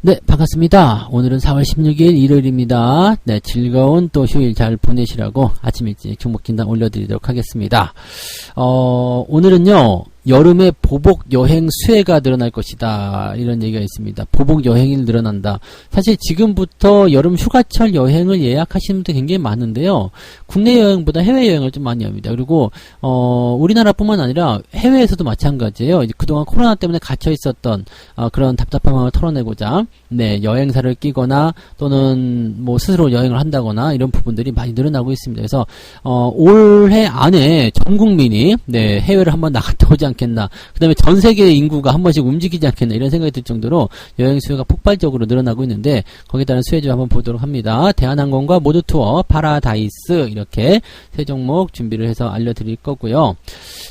네, 반갑습니다. 오늘은 4월 16일 일요일입니다. 네, 즐거운 또 휴일 잘 보내시라고 아침 일찍 종목진단 올려드리도록 하겠습니다. 오늘은요, 여름에 보복 여행 수혜가 늘어날 것이다, 이런 얘기가 있습니다. 보복 여행이 늘어난다. 사실 지금부터 여름 휴가철 여행을 예약하시는 분들 굉장히 많은데요, 국내 여행보다 해외 여행을 좀 많이 합니다. 그리고 우리나라뿐만 아니라 해외에서도 마찬가지예요. 이제 그동안 코로나 때문에 갇혀 있었던 그런 답답한 마음을 털어내고자 네, 여행사를 끼거나 또는 뭐 스스로 여행을 한다거나 이런 부분들이 많이 늘어나고 있습니다. 그래서 올해 안에 전 국민이 네, 해외를 한번 나갔다 오지 않겠나, 그 다음에 전 세계 인구가 한 번씩 움직이지 않겠나, 이런 생각이 들 정도로 여행 수요가 폭발적으로 늘어나고 있는데, 거기에 따른 수혜주 한번 보도록 합니다. 대한항공과 모두투어, 파라다이스, 이렇게 세 종목 준비를 해서 알려드릴 거고요.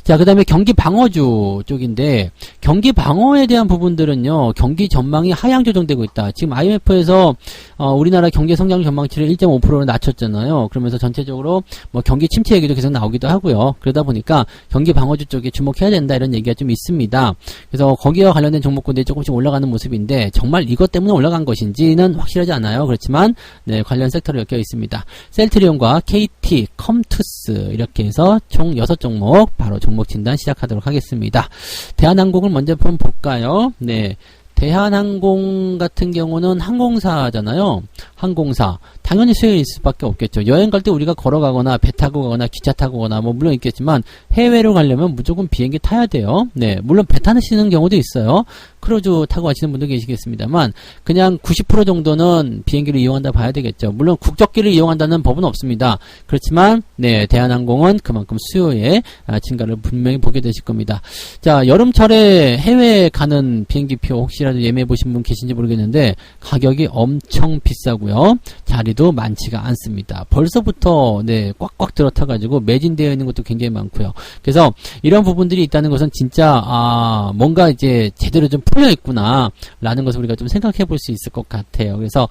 자, 그 다음에 경기 방어주 쪽인데, 경기 방어에 대한 부분들은요, 경기 전망이 하향 조정되고 있다. 지금 IMF에서 우리나라 경제 성장 전망치를 1.5%로 낮췄잖아요. 그러면서 전체적으로 뭐 경기 침체 얘기도 계속 나오기도 하고요. 그러다 보니까 경기 방어주 쪽에 주목해야 된다, 이런 얘기가 좀 있습니다. 그래서 거기와 관련된 종목군들이 조금씩 올라가는 모습인데, 정말 이것 때문에 올라간 것인지는 확실하지 않아요. 그렇지만 네, 관련 섹터로 엮여 있습니다. 셀트리온과 KT, 컴투스, 이렇게 해서 총 6종목 바로 종목 진단 시작하도록 하겠습니다. 대한항공을 먼저 한번 볼까요? 네. 대한항공 같은 경우는 항공사잖아요. 항공사. 당연히 수혜가 있을 수밖에 없겠죠. 여행 갈 때 우리가 걸어가거나 배 타고 가거나 기차 타고 가거나 뭐 물론 있겠지만, 해외로 가려면 무조건 비행기 타야 돼요. 네, 물론 배 타시는 경우도 있어요. 크루즈 타고 가시는 분도 계시겠습니다만, 그냥 90% 정도는 비행기를 이용한다 봐야 되겠죠. 물론 국적기를 이용한다는 법은 없습니다. 그렇지만 네, 대한항공은 그만큼 수요의 증가를 분명히 보게 되실 겁니다. 자, 여름철에 해외에 가는 비행기표 혹시라도 예매해 보신 분 계신지 모르겠는데, 가격이 엄청 비싸고요, 자리도 많지가 않습니다. 벌써부터 네, 꽉꽉 들어타가지고 매진되어 있는 것도 굉장히 많고요. 그래서 이런 부분들이 있다는 것은 진짜 뭔가 이제 제대로 좀 풀려 있구나 라는 것을 우리가 좀 생각해 볼 수 있을 것 같아요. 그래서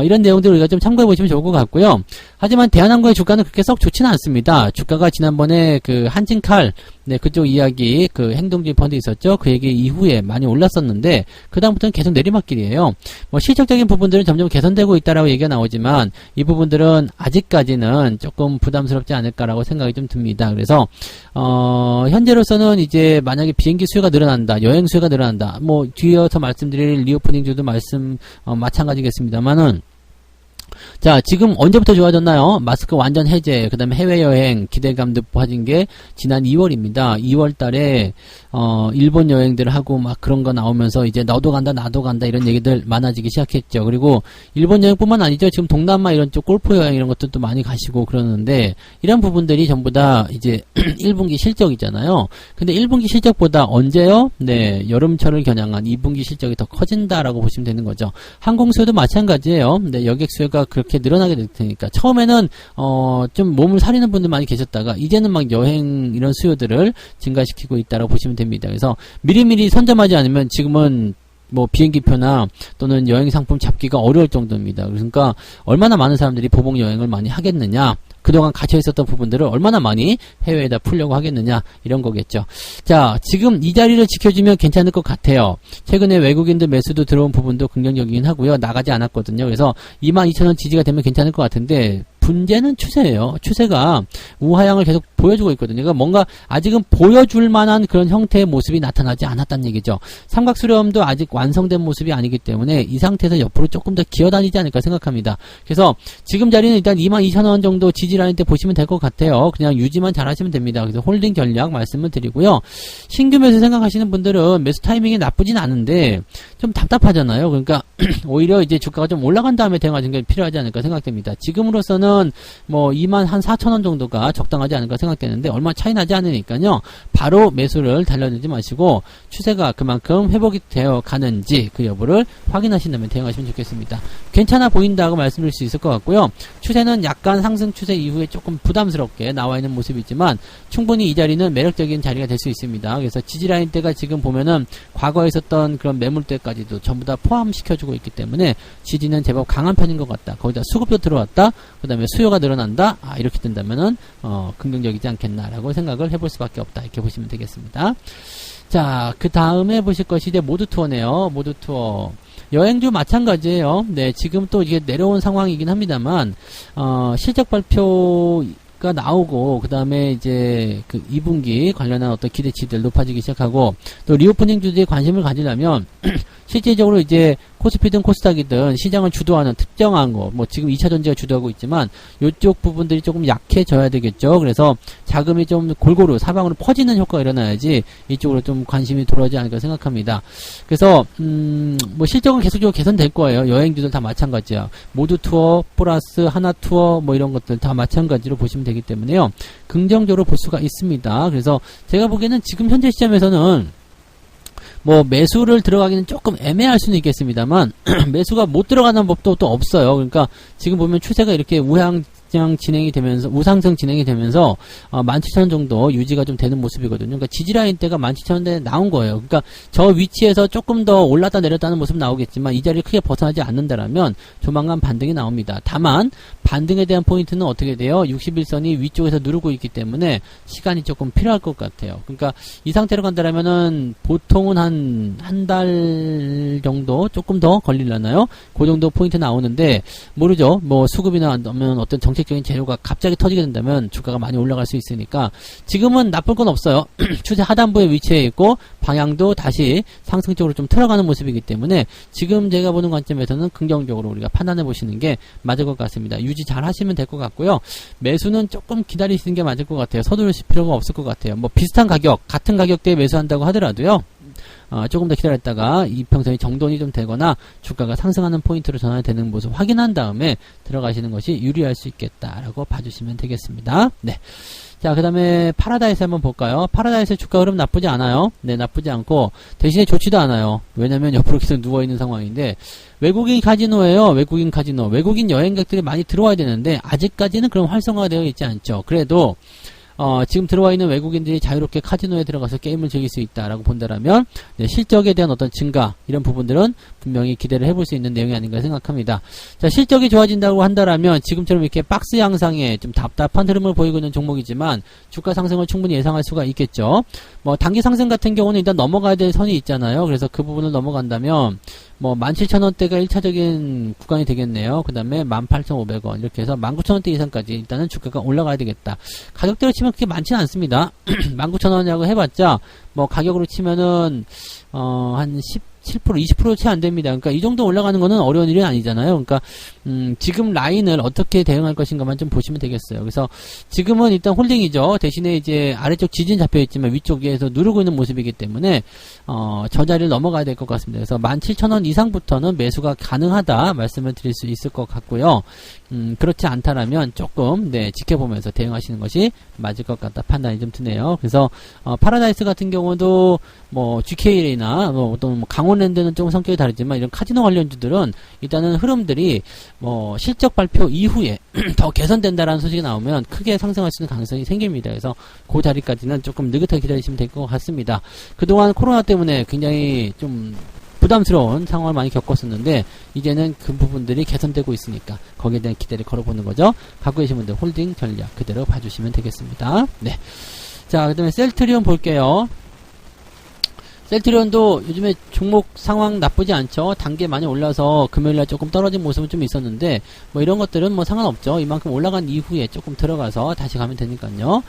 이런 내용들 우리가 좀 참고해 보시면 좋을 것 같고요. 하지만 대한항공의 주가는 그렇게 썩 좋지는 않습니다. 주가가 지난번에 그 한진칼, 네, 그쪽 이야기, 그 행동주의 펀드 있었죠. 그 얘기 이후에 많이 올랐었는데, 그 다음부터는 계속 내리막길이에요. 뭐 실적적인 부분들은 점점 개선되고 있다라고 얘기가 나오지만, 이 부분들은 아직까지는 조금 부담스럽지 않을까라고 생각이 좀 듭니다. 그래서 현재로서는 이제 만약에 비행기 수요가 늘어난다, 여행 수요가 늘어난다, 뭐 뒤에서 말씀드릴 리오프닝주도 마찬가지겠습니다만은, 자, 지금 언제부터 좋아졌나요? 마스크 완전 해제, 그 다음에 해외여행 기대감 높아진 게 지난 2월입니다. 2월 달에 일본 여행들 하고 막 그런 거 나오면서 이제 너도 간다 나도 간다 이런 얘기들 많아지기 시작했죠. 그리고 일본 여행뿐만 아니죠. 지금 동남아 이런 쪽 골프 여행 이런 것들도 많이 가시고 그러는데, 이런 부분들이 전부 다 이제 1분기 실적이잖아요. 근데 1분기 실적보다 언제요? 네, 여름철을 겨냥한 2분기 실적이 더 커진다라고 보시면 되는 거죠. 항공 수요도 마찬가지예요. 네, 여객 수요가 그렇게 늘어나게 될 테니까, 처음에는 좀 몸을 사리는 분들 많이 계셨다가 이제는 막 여행 이런 수요들을 증가시키고 있다라고 보시면 됩니다. 그래서 미리미리 선점하지 않으면 지금은 뭐 비행기표나 또는 여행 상품 잡기가 어려울 정도입니다. 그러니까 얼마나 많은 사람들이 보복 여행을 많이 하겠느냐, 그동안 갇혀 있었던 부분들을 얼마나 많이 해외에다 풀려고 하겠느냐, 이런 거겠죠. 자, 지금 이 자리를 지켜주면 괜찮을 것 같아요. 최근에 외국인들 매수도 들어온 부분도 긍정적이긴 하고요. 나가지 않았거든요. 그래서 22,000원 지지가 되면 괜찮을 것 같은데, 문제는 추세예요. 추세가 우하향을 계속 보여주고 있거든요. 그러니까 뭔가 아직은 보여줄 만한 그런 형태의 모습이 나타나지 않았다는 얘기죠. 삼각수렴도 아직 완성된 모습이 아니기 때문에 이 상태에서 옆으로 조금 더 기어다니지 않을까 생각합니다. 그래서 지금 자리는 일단 22,000원 정도 지지라인 때 보시면 될 것 같아요. 그냥 유지만 잘 하시면 됩니다. 그래서 홀딩 전략 말씀을 드리고요. 신규 매수 생각하시는 분들은 매수 타이밍이 나쁘진 않은데 좀 답답하잖아요. 그러니까 오히려 이제 주가가 좀 올라간 다음에 대응하는 게 필요하지 않을까 생각됩니다. 지금으로서는 뭐 24,000원 정도가 적당하지 않을까 생각되는데, 얼마 차이 나지 않으니까요, 바로 매수를 달려들지 마시고 추세가 그만큼 회복이 되어 가는지 그 여부를 확인하신 다음에 대응하시면 좋겠습니다. 괜찮아 보인다고 말씀드릴 수 있을 것 같고요. 추세는 약간 상승 추세 이후에 조금 부담스럽게 나와 있는 모습이지만, 충분히 이 자리는 매력적인 자리가 될 수 있습니다. 그래서 지지라인 때가 지금 보면은 과거에 있었던 그런 매물대까지도 전부 다 포함시켜주고 있기 때문에 지지는 제법 강한 편인 것 같다. 거기다 수급도 들어왔다, 그 다음에 수요가 늘어난다, 이렇게 된다면은 긍정적이지 않겠나라고 생각을 해볼 수밖에 없다, 이렇게 보시면 되겠습니다. 자, 그 다음에 보실 것이 이제 모두투어네요. 모두투어. 여행주 마찬가지예요. 네, 지금 또 이게 내려온 상황이긴 합니다만, 실적 발표가 나오고, 그 다음에 이제 그 2분기 관련한 어떤 기대치들 높아지기 시작하고, 또 리오프닝주들이 관심을 가지려면, 실질적으로 이제 코스피든 코스닥이든 시장을 주도하는 특정한 거, 뭐 지금 2차 전지가 주도하고 있지만 요쪽 부분들이 조금 약해져야 되겠죠. 그래서 자금이 좀 골고루 사방으로 퍼지는 효과가 일어나야지 이쪽으로 좀 관심이 돌아오지 않을까 생각합니다. 그래서 뭐 실적은 계속적으로 개선될 거예요. 여행주들 다 마찬가지야. 모두 투어 플러스 하나 투어 뭐 이런 것들 다 마찬가지로 보시면 되기 때문에요. 긍정적으로 볼 수가 있습니다. 그래서 제가 보기에는 지금 현재 시점에서는 뭐 매수를 들어가기는 조금 애매할 수는 있겠습니다만 매수가 못 들어가는 법도 또 없어요. 그러니까 지금 보면 추세가 이렇게 진행이 되면서 우상승 진행이 되면서 17,000원 정도 유지가 좀 되는 모습이거든요. 그러니까 지지라인 때가 17,000원대에 나온 거예요. 그러니까 저 위치에서 조금 더 올랐다 내렸다는 모습 나오겠지만 이 자리를 크게 벗어나지 않는다라면 조만간 반등이 나옵니다. 다만 반등에 대한 포인트는 어떻게 돼요? 61선이 위쪽에서 누르고 있기 때문에 시간이 조금 필요할 것 같아요. 그러니까 이 상태로 간다라면은 보통은 한 달 정도 조금 더 걸리려나요? 그 정도 포인트 나오는데 모르죠. 뭐 수급이나 아니면 어떤 정책적인 재료가 갑자기 터지게 된다면 주가가 많이 올라갈 수 있으니까 지금은 나쁠 건 없어요. 추세 하단부에 위치해 있고 방향도 다시 상승 쪽으로 좀 틀어가는 모습이기 때문에 지금 제가 보는 관점에서는 긍정적으로 우리가 판단해 보시는 게 맞을 것 같습니다. 유지 잘 하시면 될 것 같고요. 매수는 조금 기다리시는 게 맞을 것 같아요. 서두르실 필요가 없을 것 같아요. 뭐 비슷한 가격, 같은 가격대에 매수한다고 하더라도요. 조금 더 기다렸다가 이평선이 정돈이 좀 되거나 주가가 상승하는 포인트로 전환이 되는 모습 확인한 다음에 들어가시는 것이 유리할 수 있겠다라고 봐주시면 되겠습니다. 네. 자, 그 다음에 파라다이스 한번 볼까요? 파라다이스 주가 흐름 나쁘지 않아요. 네, 나쁘지 않고 대신에 좋지도 않아요. 왜냐면 옆으로 계속 누워있는 상황인데 외국인 카지노예요. 외국인 카지노. 외국인 여행객들이 많이 들어와야 되는데 아직까지는 그런 활성화가 되어 있지 않죠. 그래도 지금 들어와 있는 외국인들이 자유롭게 카지노에 들어가서 게임을 즐길 수 있다라고 본다라면 네, 실적에 대한 어떤 증가 이런 부분들은 분명히 기대를 해볼 수 있는 내용이 아닌가 생각합니다. 자, 실적이 좋아진다고 한다라면 지금처럼 이렇게 박스 양상의 좀 답답한 흐름을 보이고 있는 종목이지만 주가 상승을 충분히 예상할 수가 있겠죠. 뭐 단기 상승 같은 경우는 일단 넘어가야 될 선이 있잖아요. 그래서 그 부분을 넘어간다면 뭐 17,000원대가 1차적인 구간이 되겠네요. 그 다음에 18,500원 이렇게 해서 19,000원대 이상까지 일단은 주가가 올라가야 되겠다. 가격대로 치면 그렇게 많지는 않습니다. 19,000원이라고 해봤자 뭐 가격으로 치면은 한 17%, 20% 채 안 됩니다. 그러니까 이 정도 올라가는 거는 어려운 일이 아니잖아요. 그러니까 지금 라인을 어떻게 대응할 것인가만 좀 보시면 되겠어요. 그래서 지금은 일단 홀딩이죠. 대신에 이제 아래쪽 지진 잡혀 있지만 위쪽에서 누르고 있는 모습이기 때문에 저 자리를 넘어가야 될 것 같습니다. 그래서 17,000원 이상부터는 매수가 가능하다 말씀을 드릴 수 있을 것 같고요. 그렇지 않다라면 조금 네, 지켜보면서 대응하시는 것이 맞을 것 같다 판단이 좀 드네요. 그래서 파라다이스 같은 경우도 뭐 GK나 뭐 어떤 강원랜드는 조금 성격이 다르지만 이런 카지노 관련주들은 일단은 흐름들이 뭐 실적 발표 이후에 더 개선된다라는 소식이 나오면 크게 상승할 수 있는 가능성이 생깁니다. 그래서 그 자리까지는 조금 느긋하게 기다리시면 될 것 같습니다. 그동안 코로나 때문에 굉장히 좀 부담스러운 상황을 많이 겪었었는데 이제는 그 부분들이 개선되고 있으니까 거기에 대한 기대를 걸어보는 거죠. 갖고 계신 분들 홀딩 전략 그대로 봐주시면 되겠습니다. 네. 자, 그 다음에 셀트리온 볼게요. 셀트리온도 요즘에 종목 상황 나쁘지 않죠. 단계 많이 올라서 금요일날 조금 떨어진 모습은 좀 있었는데 뭐 이런 것들은 뭐 상관없죠. 이만큼 올라간 이후에 조금 들어가서 다시 가면 되니까요.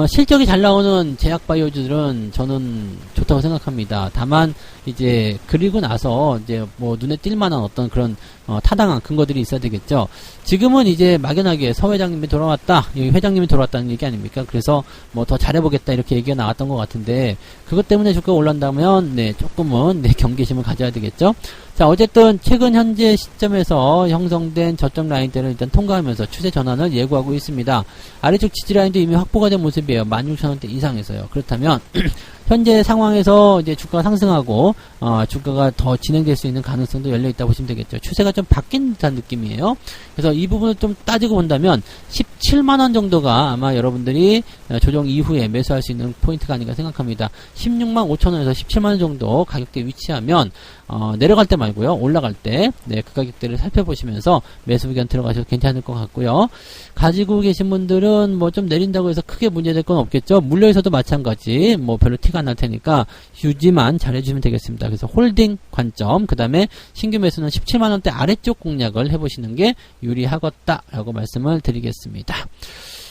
실적이 잘 나오는 제약바이오주들은 저는 좋다고 생각합니다. 다만 이제 그리고 나서 이제 뭐 눈에 띌 만한 어떤 그런 타당한 근거들이 있어야 되겠죠. 지금은 이제 막연하게 서 회장님이 돌아왔다, 여기 회장님이 돌아왔다는 얘기 아닙니까? 그래서 뭐 더 잘해보겠다 이렇게 얘기가 나왔던 것 같은데 그것 때문에 주가가 올란다면 네 조금은 네 경계심을 가져야 되겠죠. 자, 어쨌든 최근 현재 시점에서 형성된 저점 라인대를 일단 통과하면서 추세 전환을 예고하고 있습니다. 아래쪽 지지라인도 이미 확보가 된 모습이에요. 16,000원대 이상에서요. 그렇다면 현재 상황에서 이제 주가가 상승하고 주가가 더 진행될 수 있는 가능성도 열려 있다고 보시면 되겠죠. 추세가 좀 바뀐 듯한 느낌이에요. 그래서 이 부분을 좀 따지고 본다면 17만원 정도가 아마 여러분들이 조정 이후에 매수할 수 있는 포인트가 아닌가 생각합니다. 16만 5천원에서 17만원 정도 가격대에 위치하면 내려갈 때 말고요. 올라갈 때, 네, 그 가격대를 살펴보시면서 매수 의견 들어가셔도 괜찮을 것 같고요. 가지고 계신 분들은 뭐 좀 내린다고 해서 크게 문제될 건 없겠죠. 물려에서도 마찬가지, 뭐 별로 티가 안 날 테니까 유지만 잘 해주시면 되겠습니다. 그래서 홀딩 관점, 그 다음에 신규 매수는 17만원대 아래쪽 공략을 해보시는 게 유리하겠다라고 말씀을 드리겠습니다.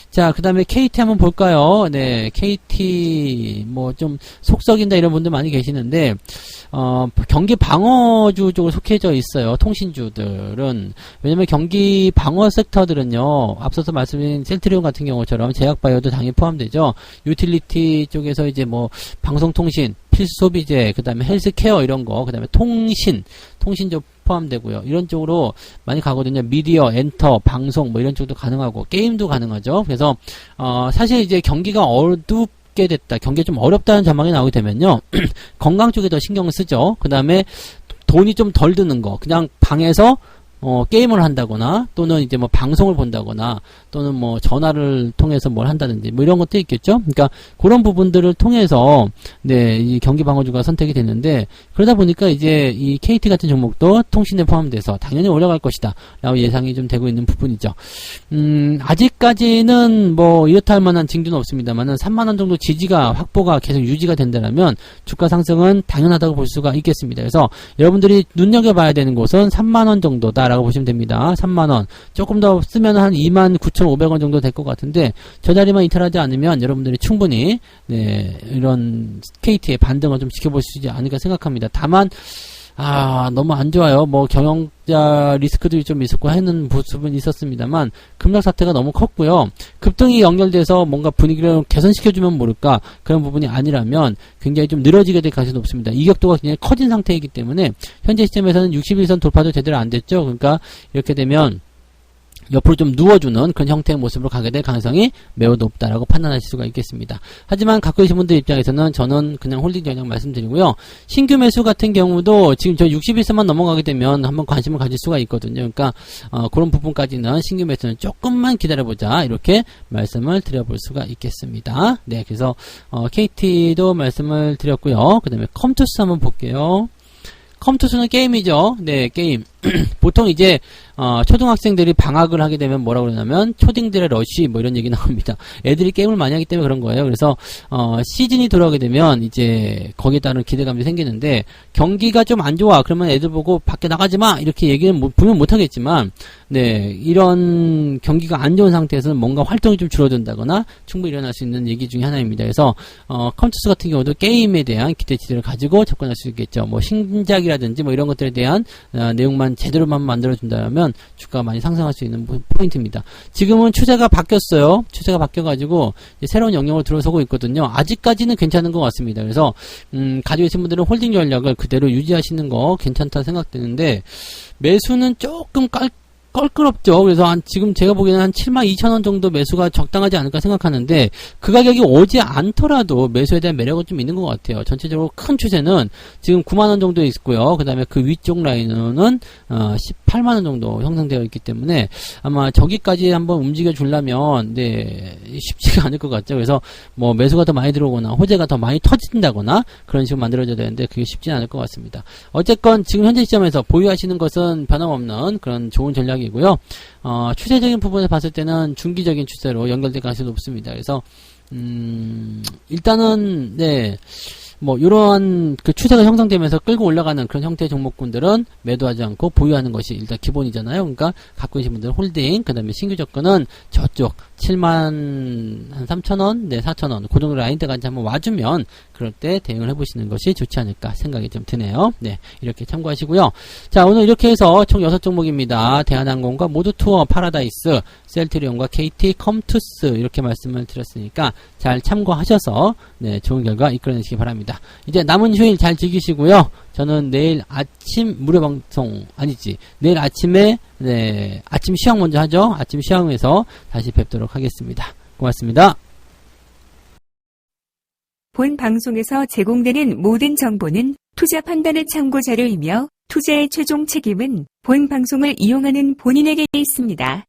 자, 그 다음에 KT 한번 볼까요? 네, KT, 뭐 좀 속썩인다 이런 분들 많이 계시는데, 경기 방어주 쪽으로 속해져 있어요. 통신주들은. 왜냐면 경기 방어 섹터들은요, 앞서서 말씀드린 셀트리온 같은 경우처럼 제약바이오도 당연히 포함되죠. 유틸리티 쪽에서 이제 뭐, 방송통신, 필수소비재, 그 다음에 헬스케어 이런 거, 그 다음에 통신조 포함되고요. 이런 쪽으로 많이 가거든요. 미디어, 엔터, 방송 뭐 이런 쪽도 가능하고 게임도 가능하죠. 그래서 사실 이제 경기가 어둡게 됐다. 경기가 좀 어렵다는 전망이 나오게 되면요. 건강 쪽에 더 신경을 쓰죠. 그 다음에 돈이 좀 덜 드는 거. 그냥 방에서 게임을 한다거나, 또는 이제 뭐 방송을 본다거나, 또는 뭐 전화를 통해서 뭘 한다든지, 뭐 이런 것도 있겠죠? 그러니까 그런 부분들을 통해서, 네, 이 경기 방어주가 선택이 됐는데, 그러다 보니까 이제 이 KT 같은 종목도 통신에 포함돼서 당연히 올라갈 것이다. 라고 예상이 좀 되고 있는 부분이죠. 아직까지는 뭐 이렇다 할 만한 징조는 없습니다만은 3만원 정도 지지가 확보가 계속 유지가 된다면 주가 상승은 당연하다고 볼 수가 있겠습니다. 그래서 여러분들이 눈여겨봐야 되는 곳은 3만원 정도다. 라고 보시면 됩니다. 3만원. 조금 더 쓰면 한 29,500원 정도 될 것 같은데, 저 자리만 이탈하지 않으면 여러분들이 충분히, 네, 이런 KT의 반등을 좀 지켜볼 수 있지 않을까 생각합니다. 다만, 너무 안 좋아요. 뭐, 경영자 리스크도 좀 있었고 하는 모습은 있었습니다만, 급락 사태가 너무 컸고요. 급등이 연결돼서 뭔가 분위기를 개선시켜주면 모를까, 그런 부분이 아니라면 굉장히 좀 늘어지게 될 가능성이 높습니다. 이격도가 굉장히 커진 상태이기 때문에, 현재 시점에서는 61선 돌파도 제대로 안 됐죠. 그러니까, 이렇게 되면, 옆으로 좀 누워주는 그런 형태의 모습으로 가게 될 가능성이 매우 높다라고 판단하실 수가 있겠습니다. 하지만 갖고 계신 분들 입장에서는 저는 그냥 홀딩 전략 말씀드리고요. 신규 매수 같은 경우도 지금 저 61선만 넘어가게 되면 한번 관심을 가질 수가 있거든요. 그러니까 그런 부분까지는 신규 매수는 조금만 기다려보자 이렇게 말씀을 드려볼 수가 있겠습니다. 네, 그래서 KT도 말씀을 드렸고요. 그 다음에 컴투스 한번 볼게요. 컴투스는 게임이죠. 네, 게임. 보통 이제 초등학생들이 방학을 하게 되면 뭐라고 그러냐면 초딩들의 러쉬 뭐 이런 얘기 나옵니다. 애들이 게임을 많이 하기 때문에 그런 거예요. 그래서 시즌이 돌아오게 되면 이제 거기에 따른 기대감이 생기는데 경기가 좀 안 좋아 그러면 애들 보고 밖에 나가지 마 이렇게 얘기는 분명 못 하겠지만 네, 이런 경기가 안 좋은 상태에서는 뭔가 활동이 좀 줄어든다거나 충분히 일어날 수 있는 얘기 중에 하나입니다. 그래서 컴투스 같은 경우도 게임에 대한 기대치들을 가지고 접근할 수 있겠죠. 뭐 신작이라든지 뭐 이런 것들에 대한 내용만 제대로만 만들어준다면 주가가 많이 상승할 수 있는 포인트입니다. 지금은 추세가 바뀌었어요. 추세가 바뀌어가지고 새로운 영역으로 들어서고 있거든요. 아직까지는 괜찮은 것 같습니다. 그래서 가지고 계신 분들은 홀딩 전략을 그대로 유지하시는 거 괜찮다 생각되는데 매수는 조금 껄끄럽죠. 그래서 지금 제가 보기에는 한 72,000원 정도 매수가 적당하지 않을까 생각하는데 그 가격이 오지 않더라도 매수에 대한 매력은 좀 있는 것 같아요. 전체적으로 큰 추세는 지금 9만원 정도 있고요. 그 다음에 그 위쪽 라인은 18만원 정도 형성되어 있기 때문에 아마 저기까지 한번 움직여 주려면 네, 쉽지가 않을 것 같죠. 그래서 뭐 매수가 더 많이 들어오거나 호재가 더 많이 터진다거나 그런 식으로 만들어져야 되는데 그게 쉽지는 않을 것 같습니다. 어쨌건 지금 현재 시점에서 보유하시는 것은 변함없는 그런 좋은 전략이 고요. 추세적인 부분을 봤을 때는 중기적인 추세로 연결될 가능성이 높습니다. 그래서 일단은 네. 뭐 이러한 그 추세가 형성되면서 끌고 올라가는 그런 형태의 종목군들은 매도하지 않고 보유하는 것이 일단 기본이잖아요. 그러니까 갖고 계신 분들은 홀딩, 그 다음에 신규 접근은 저쪽 73,000원, 네 4,000원 그 정도 라인대까지 한번 와주면 그럴 때 대응을 해보시는 것이 좋지 않을까 생각이 좀 드네요. 네, 이렇게 참고하시고요. 자, 오늘 이렇게 해서 총 6종목입니다. 대한항공과 모두투어, 파라다이스, 셀트리온과 KT, 컴투스 이렇게 말씀을 드렸으니까 잘 참고하셔서 네, 좋은 결과 이끌어내시기 바랍니다. 이제 남은 휴일 잘 즐기시고요. 저는 내일 아침 무료 방송 내일 아침에 네, 아침 시황 먼저 하죠. 아침 시황에서 다시 뵙도록 하겠습니다. 고맙습니다. 본 방송에서 제공되는 모든 정보는 투자 판단의 참고 자료이며 투자의 최종 책임은 본 방송을 이용하는 본인에게 있습니다.